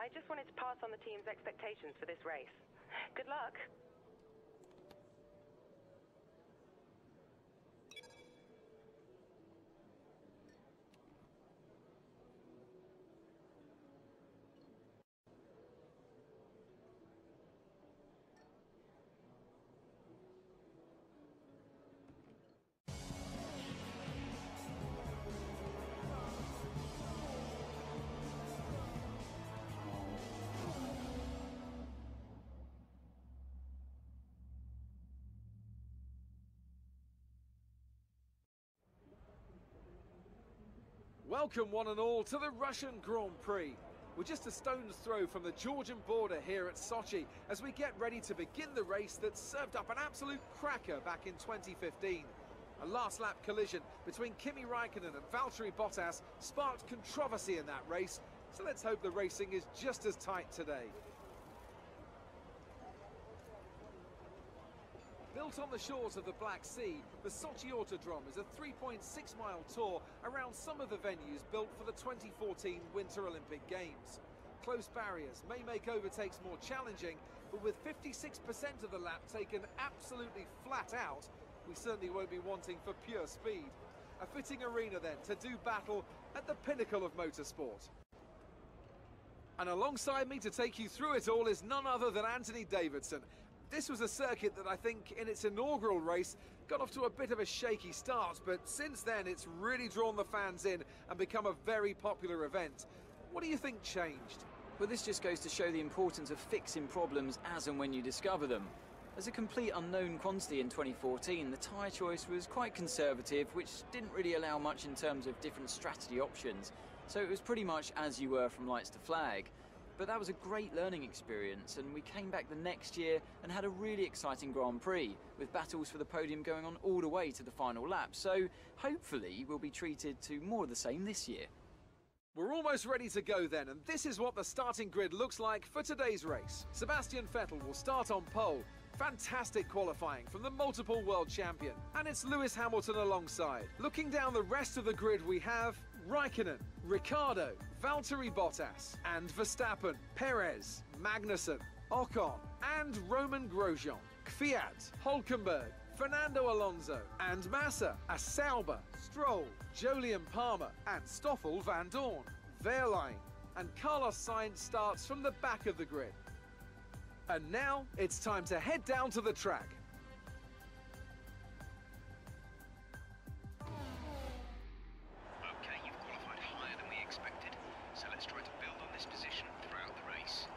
I just wanted to pass on the team's expectations for this race. Good luck. Welcome one and all to the Russian Grand Prix. We're just a stone's throw from the Georgian border here at Sochi as we get ready to begin the race that served up an absolute cracker back in 2015. A last lap collision between Kimi Raikkonen and Valtteri Bottas sparked controversy in that race, so let's hope the racing is just as tight today. Built on the shores of the Black Sea, the Sochi Autodrome is a 3.6-mile tour around some of the venues built for the 2014 Winter Olympic Games. Close barriers may make overtakes more challenging, but with 56% of the lap taken absolutely flat out, we certainly won't be wanting for pure speed. A fitting arena then to do battle at the pinnacle of motorsport. And alongside me to take you through it all is none other than Anthony Davidson. This was a circuit that I think in its inaugural race got off to a bit of a shaky start, but since then it's really drawn the fans in and become a very popular event. What do you think changed? Well, this just goes to show the importance of fixing problems as and when you discover them. As a complete unknown quantity in 2014, the tyre choice was quite conservative, which didn't really allow much in terms of different strategy options. So it was pretty much as you were from lights to flag. But that was a great learning experience, and we came back the next year and had a really exciting Grand Prix, with battles for the podium going on all the way to the final lap. So hopefully we'll be treated to more of the same this year. We're almost ready to go then, and this is what the starting grid looks like for today's race. Sebastian Vettel will start on pole. Fantastic qualifying from the multiple world champion. And it's Lewis Hamilton alongside. Looking down the rest of the grid, we have Raikkonen, Ricciardo, Valtteri Bottas, and Verstappen, Perez, Magnussen, Ocon, and Roman Grosjean, Kvyat, Hülkenberg, Fernando Alonso, and Massa, Sauber, Stroll, Jolyon Palmer, and Stoffel van Dorn. Wehrlein and Carlos Sainz starts from the back of the grid. And now it's time to head down to the track. Okay, you've qualified higher than we expected, so let's try to build on this position throughout the race.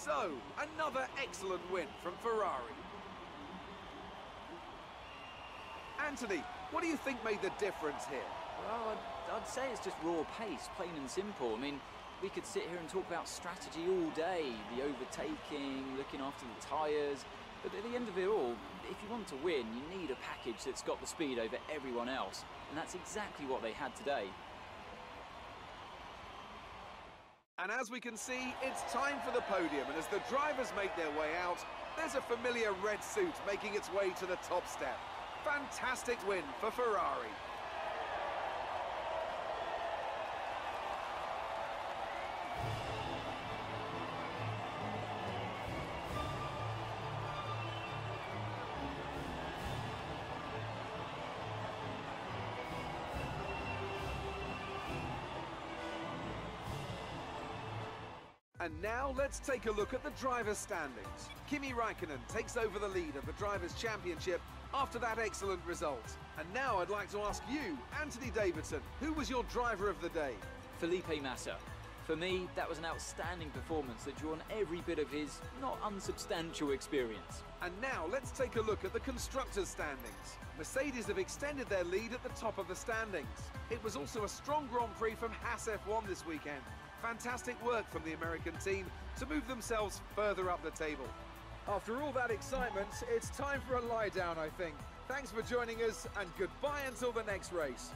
So, another excellent win from Ferrari. Anthony, what do you think made the difference here? Well, I'd say it's just raw pace, plain and simple. I mean, we could sit here and talk about strategy all day, the overtaking, looking after the tyres, but at the end of it all, if you want to win, you need a package that's got the speed over everyone else, and that's exactly what they had today. And as we can see, it's time for the podium, and as the drivers make their way out, there's a familiar red suit making its way to the top step. Fantastic win for Ferrari. And now let's take a look at the drivers' standings. Kimi Raikkonen takes over the lead of the Drivers' Championship after that excellent result. And now I'd like to ask you, Anthony Davidson, who was your driver of the day? Felipe Massa. For me, that was an outstanding performance that drew on every bit of his not unsubstantial experience. And now let's take a look at the constructors' standings. Mercedes have extended their lead at the top of the standings. It was also a strong Grand Prix from Haas F1 this weekend. Fantastic work from the American team to move themselves further up the table. After all that excitement, it's time for a lie down, I think. Thanks for joining us, and goodbye until the next race.